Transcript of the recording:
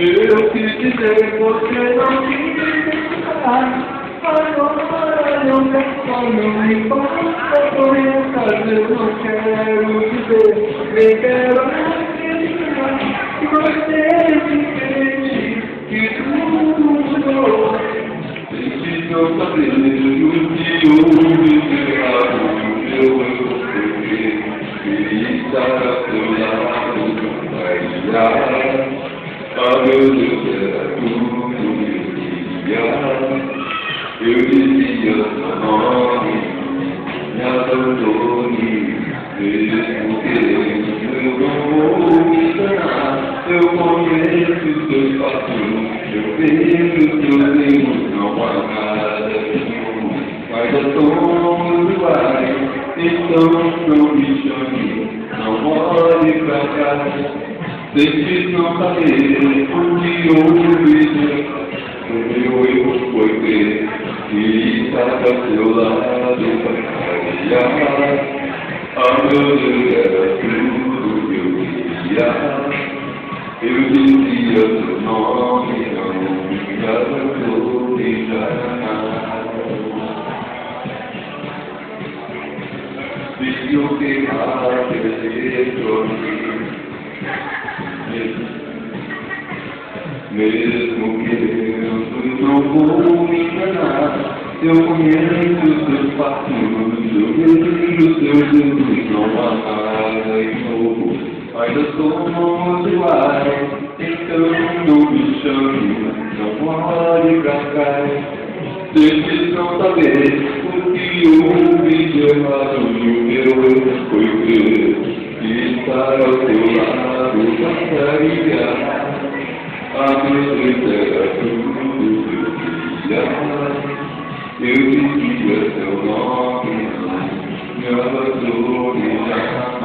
Eu quis dizer, você não quis agora eu não me importa por essa, eu não quero dizer, nem quero acreditar que você entende que tudo mudou. Deixe eu saber o que houve errado, eu sei que estar a seu lado vai dar. Ah, meu Deus, era tudo que eu queria. Eu dizia seu nome, me abandone, mesmo querendo, eu não vou me enganar. Eu conheço seus passos, eu vejo seus erros, não há nada nenhum. Mas eu sou muito pai, então não me chame, não olhe pra cá. Deixe não saber o que houve, o meu erro foi ter que estar ao seu lado para caminhar. Ah, meu Deus, era tudo que eu queria. Eu dizia seu nome, não me abandone jamais. Se eu queimar, perder por mim. Mesmo que eu não vou me enganar, eu conheço seus passos, eu vejo seus erros, não há nada de novo. Ainda somos iguais, então não me chame, não olhe pra trás. Deixe não saber o que houve de errado, e o meu erro foi crer que estar ao seu lado passaria. A beleza era tudo que eu queria. Eu dizia seu nome, não me abandone jamais.